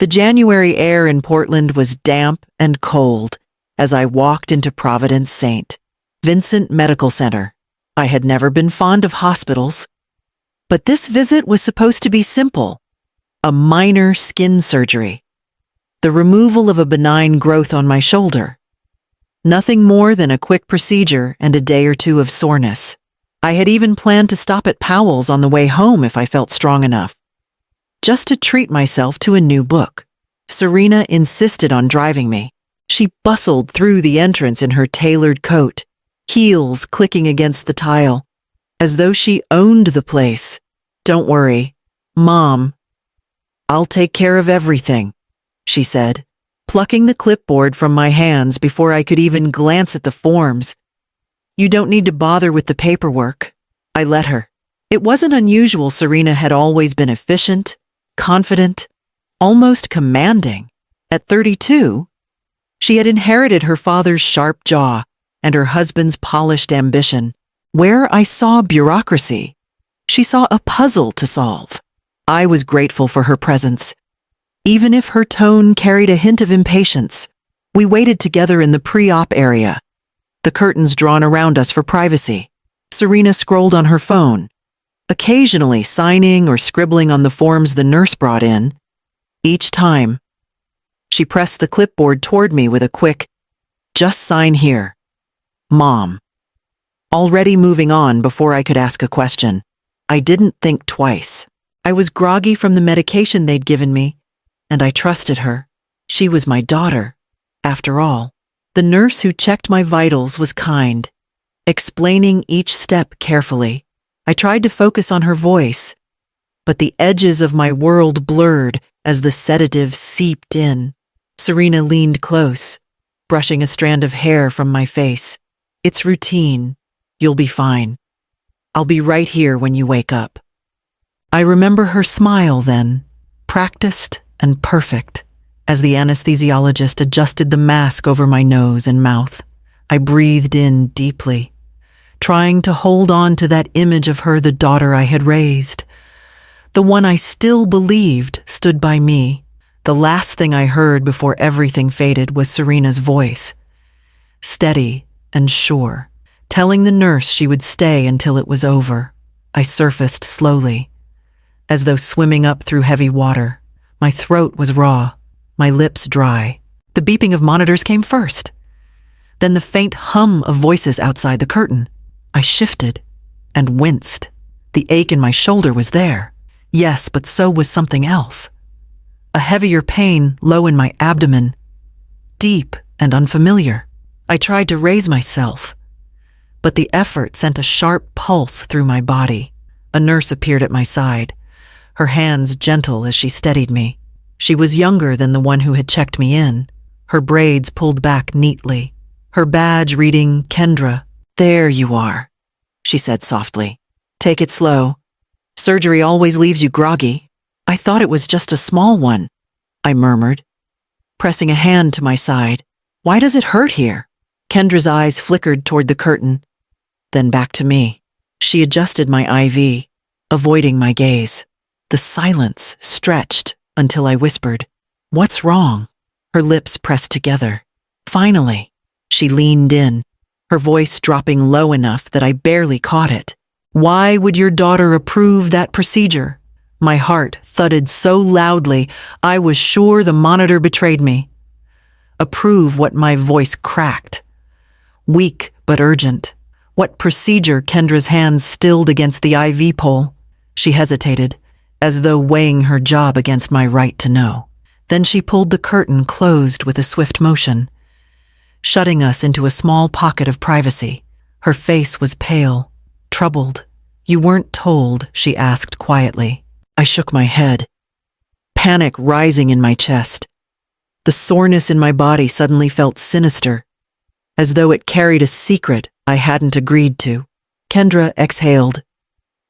The January air in Portland was damp and cold as I walked into Providence St. Vincent Medical Center. I had never been fond of hospitals, but this visit was supposed to be simple, a minor skin surgery, the removal of a benign growth on my shoulder. Nothing more than a quick procedure and a day or two of soreness. I had even planned to stop at Powell's on the way home if I felt strong enough, just to treat myself to a new book. Serena insisted on driving me. She bustled through the entrance in her tailored coat, heels clicking against the tile, as though she owned the place. "Don't worry, Mom. I'll take care of everything," she said, plucking the clipboard from my hands before I could even glance at the forms. "You don't need to bother with the paperwork." I let her. It wasn't unusual. Serena had always been efficient, confident, almost commanding. At 32, she had inherited her father's sharp jaw and her husband's polished ambition. Where I saw bureaucracy, she saw a puzzle to solve. I was grateful for her presence. Even if her tone carried a hint of impatience, we waited together in the pre-op area, the curtains drawn around us for privacy. Serena scrolled on her phone, occasionally signing or scribbling on the forms the nurse brought in. Each time, she pressed the clipboard toward me with a quick, "Just sign here, Mom." Already moving on before I could ask a question. I didn't think twice. I was groggy from the medication they'd given me, and I trusted her. She was my daughter, after all. The nurse who checked my vitals was kind, explaining each step carefully. I tried to focus on her voice, but the edges of my world blurred as the sedative seeped in. Serena leaned close, brushing a strand of hair from my face. "It's routine. You'll be fine. I'll be right here when you wake up." I remember her smile then, practiced and perfect, as the anesthesiologist adjusted the mask over my nose and mouth. I breathed in deeply, trying to hold on to that image of her, the daughter I had raised, the one I still believed stood by me. The last thing I heard before everything faded was Serena's voice, steady and sure, telling the nurse she would stay until it was over. I surfaced slowly, as though swimming up through heavy water. My throat was raw, my lips dry. The beeping of monitors came first, then the faint hum of voices outside the curtain. I shifted and winced. The ache in my shoulder was there. Yes, but so was something else. A heavier pain low in my abdomen, deep and unfamiliar. I tried to raise myself, but the effort sent a sharp pulse through my body. A nurse appeared at my side, her hands gentle as she steadied me. She was younger than the one who had checked me in, her braids pulled back neatly, her badge reading Kendra. "There you are," she said softly. "Take it slow. Surgery always leaves you groggy." "I thought it was just a small one," I murmured, pressing a hand to my side. "Why does it hurt here?" Kendra's eyes flickered toward the curtain, then back to me. She adjusted my IV, avoiding my gaze. The silence stretched until I whispered, "What's wrong?" Her lips pressed together. Finally, she leaned in, her voice dropping low enough that I barely caught it. "Why would your daughter approve that procedure?" My heart thudded so loudly I was sure the monitor betrayed me. Approve what? My voice cracked. Weak but urgent. What procedure? Kendra's hands stilled against the IV pole. She hesitated, as though weighing her job against my right to know. Then she pulled the curtain closed with a swift motion, shutting us into a small pocket of privacy. Her face was pale, troubled. "You weren't told?" she asked quietly. I shook my head, panic rising in my chest. The soreness in my body suddenly felt sinister, as though it carried a secret I hadn't agreed to. Kendra exhaled,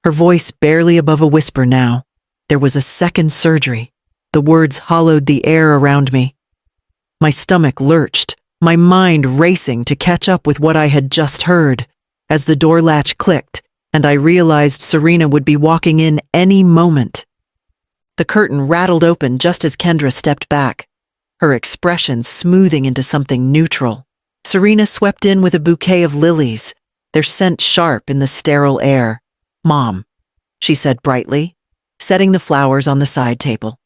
her voice barely above a whisper now. There was a second surgery. The words hollowed the air around me. My stomach lurched, my mind racing to catch up with what I had just heard, as the door latch clicked and I realized Serena would be walking in any moment. The curtain rattled open just as Kendra stepped back, her expression smoothing into something neutral. Serena swept in with a bouquet of lilies, their scent sharp in the sterile air. "Mom," she said brightly, setting the flowers on the side table.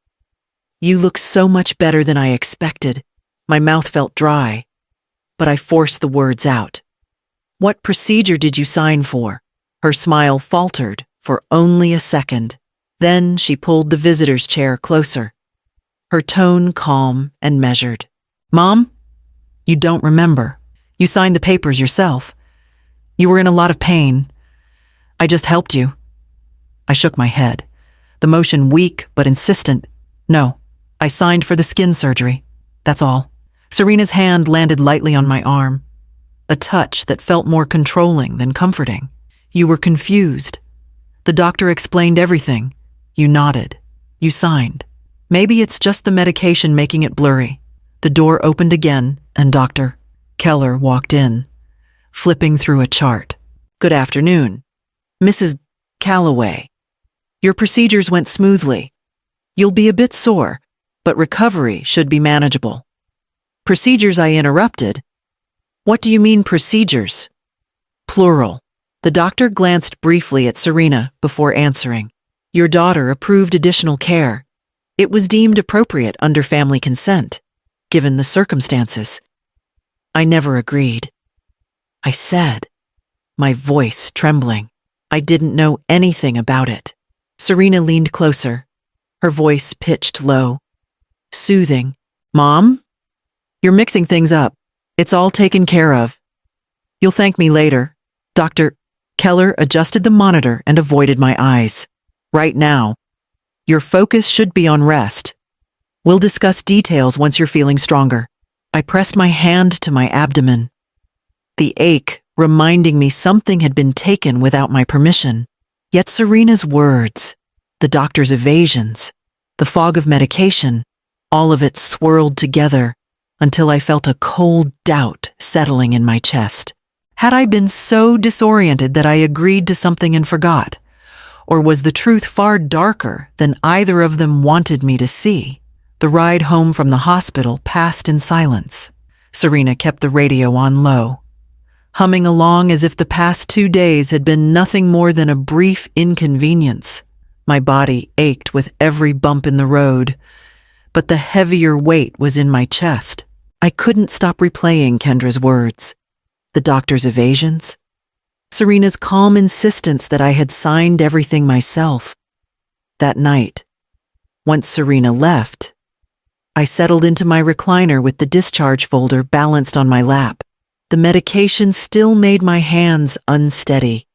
"You look so much better than I expected." My mouth felt dry, but I forced the words out. "What procedure did you sign for?" Her smile faltered for only a second. Then she pulled the visitor's chair closer, her tone calm and measured. "Mom, you don't remember. You signed the papers yourself. You were in a lot of pain. I just helped you." I shook my head, the motion weak but insistent. "No, I signed for the skin surgery. That's all." Serena's hand landed lightly on my arm, a touch that felt more controlling than comforting. "You were confused. The doctor explained everything. You nodded. You signed. Maybe it's just the medication making it blurry." The door opened again, and Dr. Keller walked in, flipping through a chart. "Good afternoon, Mrs. Calloway. Your procedures went smoothly. You'll be a bit sore, but recovery should be manageable." "Procedures?" I interrupted. "What do you mean procedures?" "Plural." The doctor glanced briefly at Serena before answering. "Your daughter approved additional care. It was deemed appropriate under family consent, given the circumstances." I never agreed. I said, my voice trembling. I didn't know anything about it. Serena leaned closer, her voice pitched low, soothing. "Mom, you're mixing things up. It's all taken care of. You'll thank me later." Dr. Keller adjusted the monitor and avoided my eyes. "Right now, your focus should be on rest. We'll discuss details once you're feeling stronger." I pressed my hand to my abdomen, the ache reminding me something had been taken without my permission. Yet Serena's words, the doctor's evasions, the fog of medication, all of it swirled together until I felt a cold doubt settling in my chest. Had I been so disoriented that I agreed to something and forgot? Or was the truth far darker than either of them wanted me to see? The ride home from the hospital passed in silence. Serena kept the radio on low, humming along as if the past 2 days had been nothing more than a brief inconvenience. My body ached with every bump in the road, but the heavier weight was in my chest. I couldn't stop replaying Kendra's words, the doctor's evasions, Serena's calm insistence that I had signed everything myself. That night, once Serena left, I settled into my recliner with the discharge folder balanced on my lap. The medication still made my hands unsteady,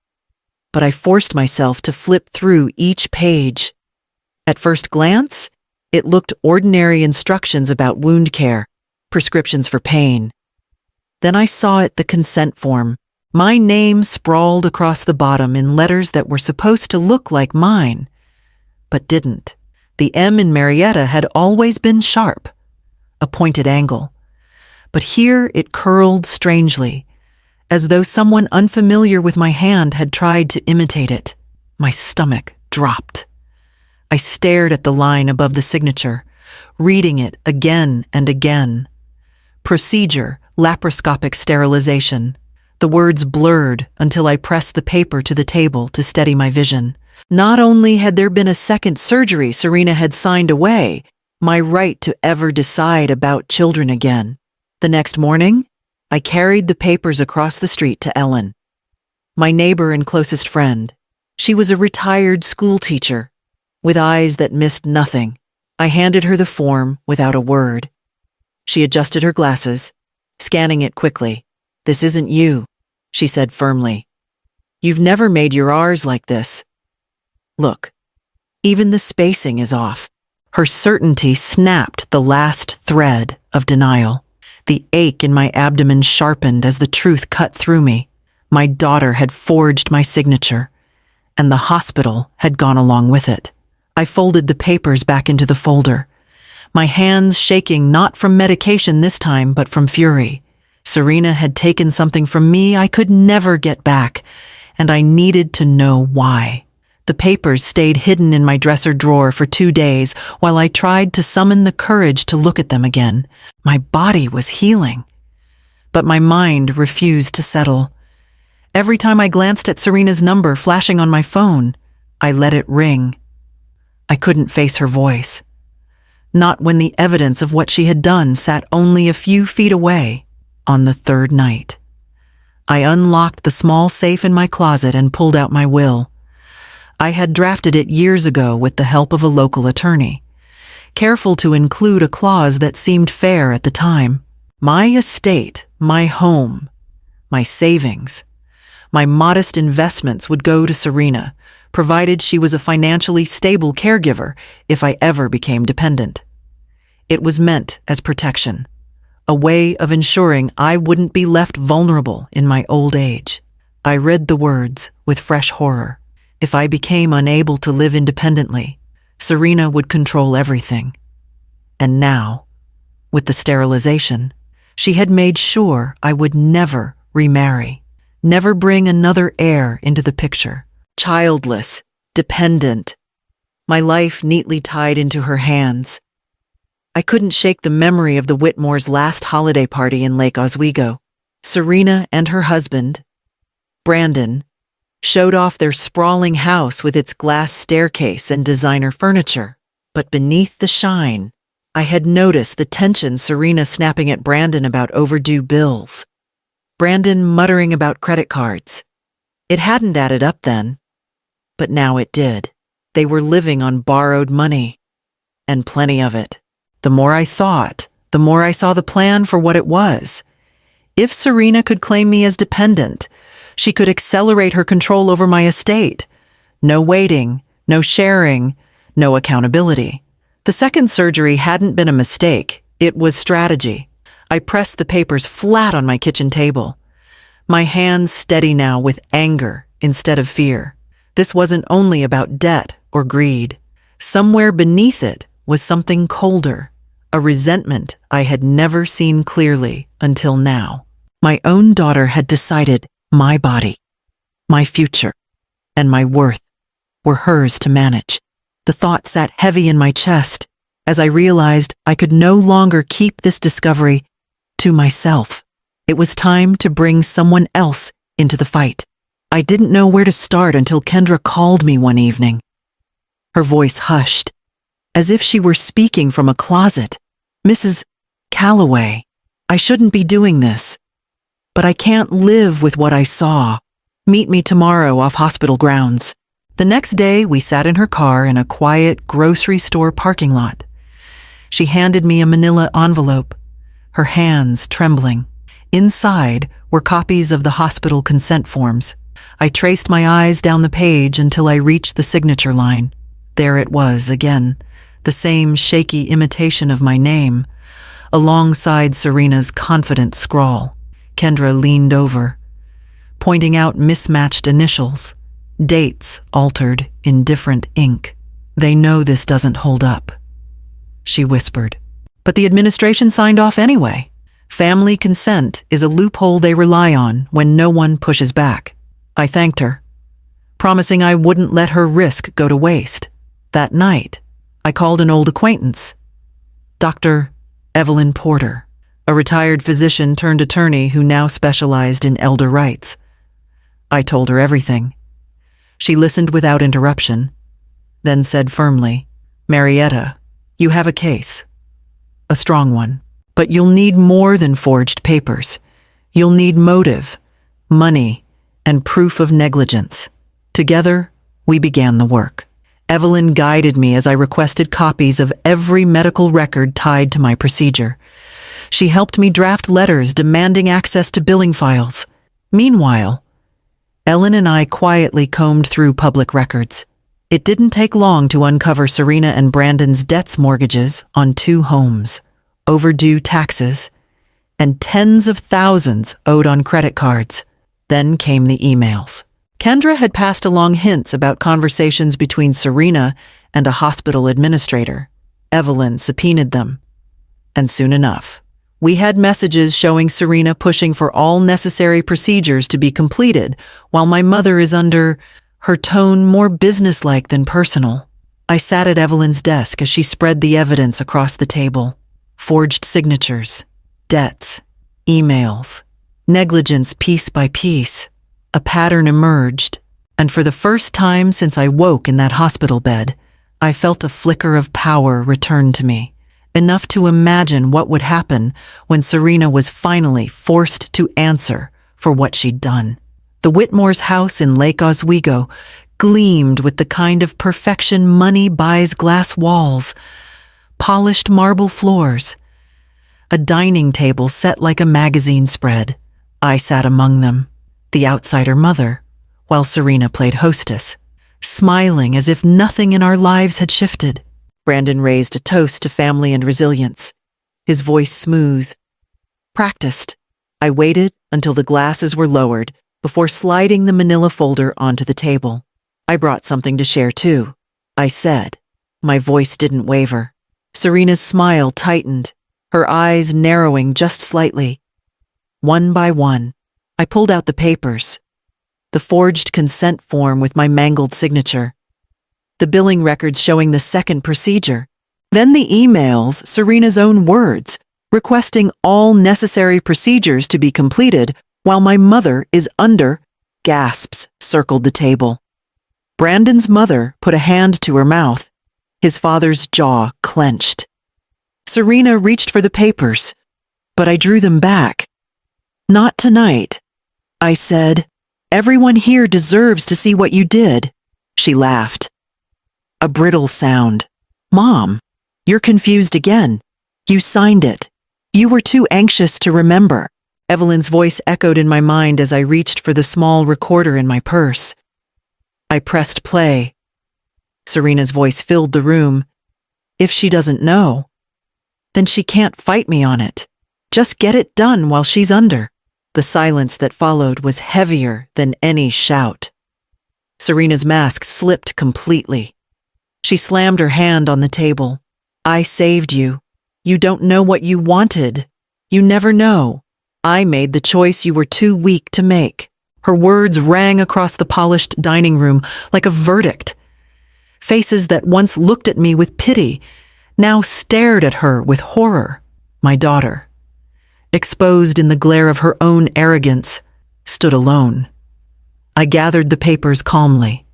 but I forced myself to flip through each page. At first glance, it looked ordinary instructions about wound care, prescriptions for pain. Then I saw the consent form. My name sprawled across the bottom in letters that were supposed to look like mine, but didn't. The M in Marietta had always been sharp, a pointed angle. But here it curled strangely, as though someone unfamiliar with my hand had tried to imitate it. My stomach dropped. I stared at the line above the signature, reading it again and again. Procedure, laparoscopic sterilization. The words blurred until I pressed the paper to the table to steady my vision. Not only had there been a second surgery Serena had signed away, my right to ever decide about children again. The next morning, I carried the papers across the street to Ellen, my neighbor and closest friend. She was a retired school teacher, with eyes that missed nothing. I handed her the form without a word. She adjusted her glasses, scanning it quickly. "This isn't you," she said firmly. "You've never made your R's like this. Look, even the spacing is off." Her certainty snapped the last thread of denial. The ache in my abdomen sharpened as the truth cut through me. My daughter had forged my signature, and the hospital had gone along with it. I folded the papers back into the folder, my hands shaking not from medication this time, but from fury. Serena had taken something from me I could never get back, and I needed to know why. The papers stayed hidden in my dresser drawer for 2 days while I tried to summon the courage to look at them again. My body was healing, but my mind refused to settle. Every time I glanced at Serena's number flashing on my phone, I let it ring. I couldn't face her voice. Not when the evidence of what she had done sat only a few feet away on the third night. I unlocked the small safe in my closet and pulled out my will. I had drafted it years ago with the help of a local attorney, careful to include a clause that seemed fair at the time. My estate, my home, my savings, my modest investments would go to Serena, provided she was a financially stable caregiver if I ever became dependent. It was meant as protection, a way of ensuring I wouldn't be left vulnerable in my old age. I read the words with fresh horror. If I became unable to live independently, Serena would control everything. And now, with the sterilization, she had made sure I would never remarry, never bring another heir into the picture. Childless, dependent, my life neatly tied into her hands. I couldn't shake the memory of the Whitmores' last holiday party in Lake Oswego. Serena and her husband, Brandon, showed off their sprawling house with its glass staircase and designer furniture. But beneath the shine, I had noticed the tension Serena snapping at Brandon about overdue bills. Brandon muttering about credit cards. It hadn't added up then, but now it did. They were living on borrowed money, and plenty of it. The more I thought, the more I saw the plan for what it was. If Serena could claim me as dependent, she could accelerate her control over my estate. No waiting, no sharing, no accountability. The second surgery hadn't been a mistake, it was strategy. I pressed the papers flat on my kitchen table, my hands steady now with anger instead of fear. This wasn't only about debt or greed. Somewhere beneath it was something colder, a resentment I had never seen clearly until now. My own daughter had decided my body, my future, and my worth were hers to manage. The thought sat heavy in my chest as I realized I could no longer keep this discovery to myself. It was time to bring someone else into the fight. I didn't know where to start until Kendra called me one evening. Her voice hushed, as if she were speaking from a closet. "Mrs. Calloway, I shouldn't be doing this, but I can't live with what I saw. Meet me tomorrow off hospital grounds." The next day, we sat in her car in a quiet grocery store parking lot. She handed me a manila envelope, her hands trembling. Inside were copies of the hospital consent forms. I traced my eyes down the page until I reached the signature line. There it was again, the same shaky imitation of my name, alongside Serena's confident scrawl. Kendra leaned over, pointing out mismatched initials, dates altered in different ink. "They know this doesn't hold up," she whispered. "But the administration signed off anyway. Family consent is a loophole they rely on when no one pushes back." I thanked her, promising I wouldn't let her risk go to waste. That night, I called an old acquaintance, Dr. Evelyn Porter, a retired physician turned attorney who now specialized in elder rights. I told her everything. She listened without interruption, then said firmly, "Marietta, you have a case. A strong one. But you'll need more than forged papers. You'll need motive, money, and proof of negligence." Together, we began the work. Evelyn guided me as I requested copies of every medical record tied to my procedure. She helped me draft letters demanding access to billing files. Meanwhile, Ellen and I quietly combed through public records. It didn't take long to uncover Serena and Brandon's debts mortgages on 2 homes, overdue taxes, and tens of thousands owed on credit cards. Then came the emails. Kendra had passed along hints about conversations between Serena and a hospital administrator. Evelyn subpoenaed them. And soon enough, we had messages showing Serena pushing for all necessary procedures to be completed while my mother is under her tone more businesslike than personal. I sat at Evelyn's desk as she spread the evidence across the table. Forged signatures, debts, emails, negligence piece by piece. A pattern emerged, and for the first time since I woke in that hospital bed, I felt a flicker of power return to me, enough to imagine what would happen when Serena was finally forced to answer for what she'd done. The Whitmore's house in Lake Oswego gleamed with the kind of perfection money buys glass walls, polished marble floors, a dining table set like a magazine spread. I sat among them, the outsider mother, while Serena played hostess, smiling as if nothing in our lives had shifted. Brandon raised a toast to family and resilience, his voice smooth, practiced. I waited until the glasses were lowered before sliding the manila folder onto the table. I brought something to share too, I said. My voice didn't waver. Serena's smile tightened, her eyes narrowing just slightly. One by one, I pulled out the papers, the forged consent form with my mangled signature, the billing records showing the second procedure, then the emails, Serena's own words, requesting all necessary procedures to be completed while my mother is under. Gasps circled the table. Brandon's mother put a hand to her mouth. His father's jaw clenched. Serena reached for the papers, but I drew them back. Not tonight, I said. Everyone here deserves to see what you did. She laughed. A brittle sound. Mom, you're confused again. You signed it. You were too anxious to remember. Evelyn's voice echoed in my mind as I reached for the small recorder in my purse. I pressed play. Serena's voice filled the room. If she doesn't know, then she can't fight me on it. Just get it done while she's under. The silence that followed was heavier than any shout. Serena's mask slipped completely. She slammed her hand on the table. I saved you. You don't know what you wanted. You never know. I made the choice you were too weak to make. Her words rang across the polished dining room like a verdict. Faces that once looked at me with pity now stared at her with horror. My daughter, exposed in the glare of her own arrogance, stood alone. I gathered the papers calmly,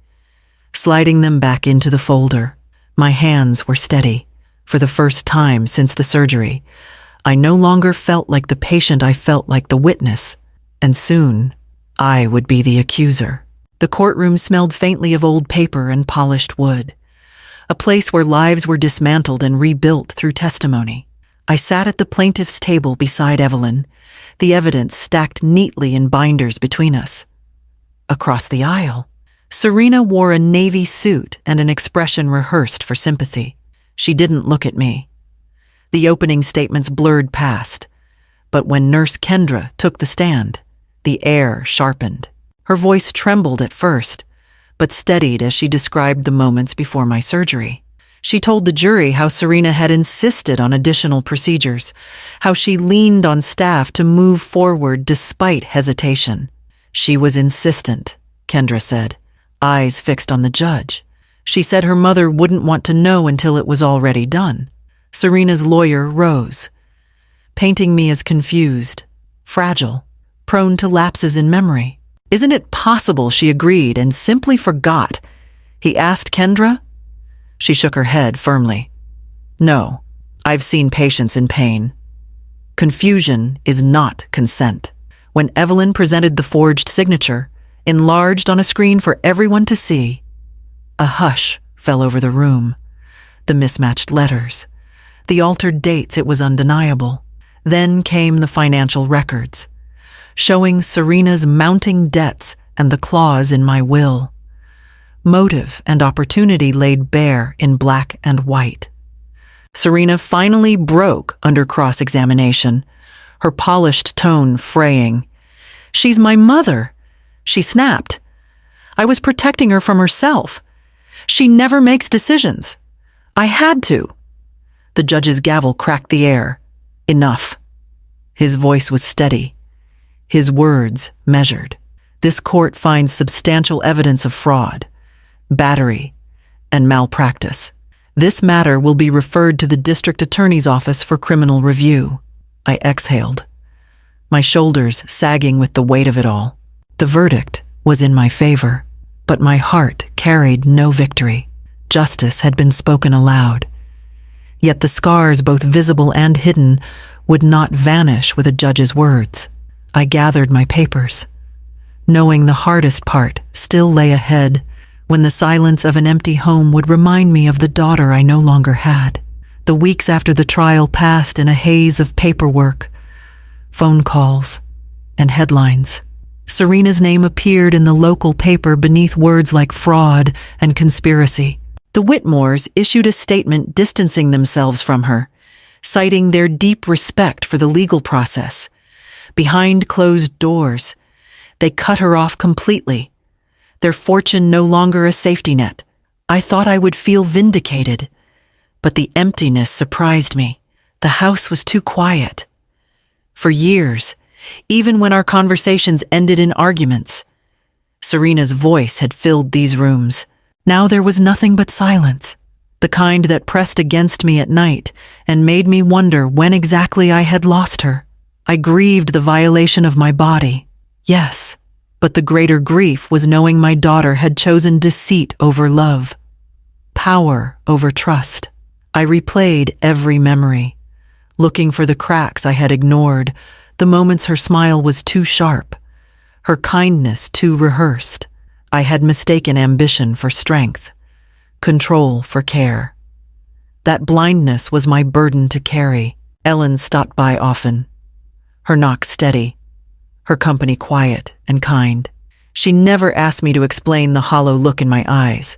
sliding them back into the folder. My hands were steady. For the first time since the surgery, I no longer felt like the patient, I felt like the witness, and soon I would be the accuser. The courtroom smelled faintly of old paper and polished wood, a place where lives were dismantled and rebuilt through testimony. I sat at the plaintiff's table beside Evelyn, the evidence stacked neatly in binders between us. Across the aisle, Serena wore a navy suit and an expression rehearsed for sympathy. She didn't look at me. The opening statements blurred past, but when Nurse Kendra took the stand, the air sharpened. Her voice trembled at first, but steadied as she described the moments before my surgery. She told the jury how Serena had insisted on additional procedures, how she leaned on staff to move forward despite hesitation. She was insistent, Kendra said, eyes fixed on the judge. She said her mother wouldn't want to know until it was already done. Serena's lawyer rose, painting me as confused, fragile, prone to lapses in memory. Isn't it possible she agreed and simply forgot? He asked Kendra. She shook her head firmly. No, I've seen patients in pain. Confusion is not consent. When Evelyn presented the forged signature, enlarged on a screen for everyone to see, a hush fell over the room. The mismatched letters, the altered dates, it was undeniable. Then came the financial records, showing Serena's mounting debts and the clause in my will. Motive and opportunity laid bare in black and white. Serena finally broke under cross-examination, her polished tone fraying. She's my mother, she snapped. I was protecting her from herself. She never makes decisions. I had to. The judge's gavel cracked the air. Enough. His voice was steady, his words measured. This court finds substantial evidence of fraud, battery, and malpractice. This matter will be referred to the district attorney's office for criminal review. I exhaled, my shoulders sagging with the weight of it all. The verdict was in my favor, but my heart carried no victory. Justice had been spoken aloud. Yet the scars, both visible and hidden, would not vanish with a judge's words. I gathered my papers, knowing the hardest part still lay ahead, when the silence of an empty home would remind me of the daughter I no longer had. The weeks after the trial passed in a haze of paperwork, phone calls, and headlines. Serena's name appeared in the local paper beneath words like fraud and conspiracy. The Whitmores issued a statement distancing themselves from her, citing their deep respect for the legal process. Behind closed doors, they cut her off completely, their fortune no longer a safety net. I thought I would feel vindicated, but the emptiness surprised me. The house was too quiet. For years, even when our conversations ended in arguments, Serena's voice had filled these rooms. Now there was nothing but silence, the kind that pressed against me at night and made me wonder when exactly I had lost her. I grieved the violation of my body, yes, but the greater grief was knowing my daughter had chosen deceit over love, power over trust. I replayed every memory, looking for the cracks I had ignored, the moments her smile was too sharp, her kindness too rehearsed. I had mistaken ambition for strength, control for care. That blindness was my burden to carry. Ellen stopped by often, her knock steady, her company quiet and kind. She never asked me to explain the hollow look in my eyes.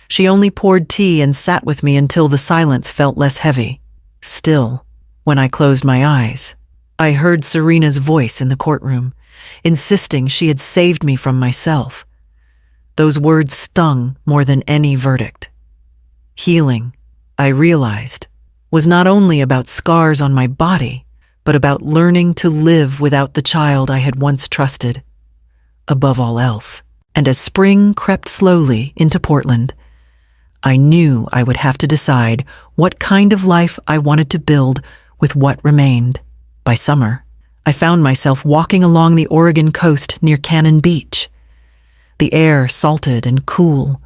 She only poured tea and sat with me until the silence felt less heavy. Still, when I closed my eyes, I heard Serena's voice in the courtroom, insisting she had saved me from myself. Those words stung more than any verdict. Healing, I realized, was not only about scars on my body, but about learning to live without the child I had once trusted, above all else. And as spring crept slowly into Portland, I knew I would have to decide what kind of life I wanted to build with what remained. By summer, I found myself walking along the Oregon coast near Cannon Beach. The air salted and cool,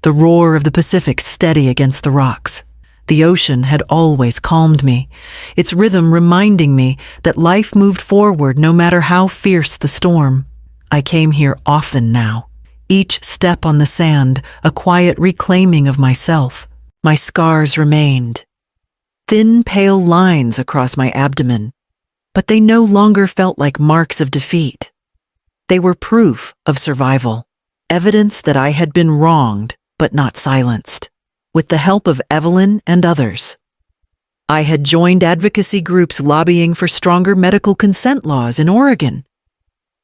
the roar of the Pacific steady against the rocks. The ocean had always calmed me, its rhythm reminding me that life moved forward no matter how fierce the storm. I came here often now, each step on the sand a quiet reclaiming of myself. My scars remained, thin pale lines across my abdomen, but they no longer felt like marks of defeat. They were proof of survival. Evidence that I had been wronged, but not silenced. With the help of Evelyn and others, I had joined advocacy groups lobbying for stronger medical consent laws in Oregon.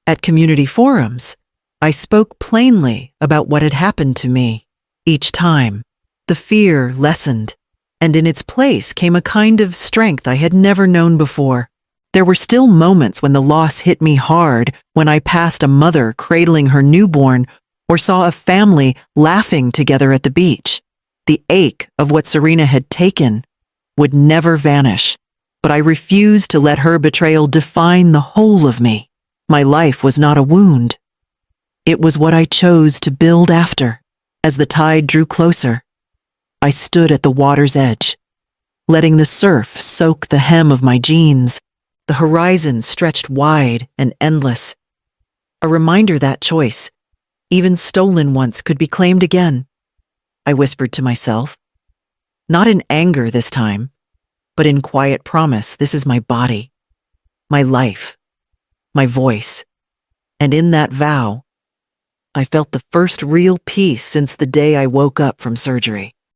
At community forums, I spoke plainly about what had happened to me. Each time, the fear lessened, and in its place came a kind of strength I had never known before. There were still moments when the loss hit me hard, when I passed a mother cradling her newborn or saw a family laughing together at the beach. The ache of what Serena had taken would never vanish, but I refused to let her betrayal define the whole of me. My life was not a wound. It was what I chose to build after. As the tide drew closer, I stood at the water's edge, letting the surf soak the hem of my jeans. The horizon stretched wide and endless, a reminder that choice, even stolen once, could be claimed again. I whispered to myself, not in anger this time, but in quiet promise. This is my body, my life, my voice. And in that vow, I felt the first real peace since the day I woke up from surgery.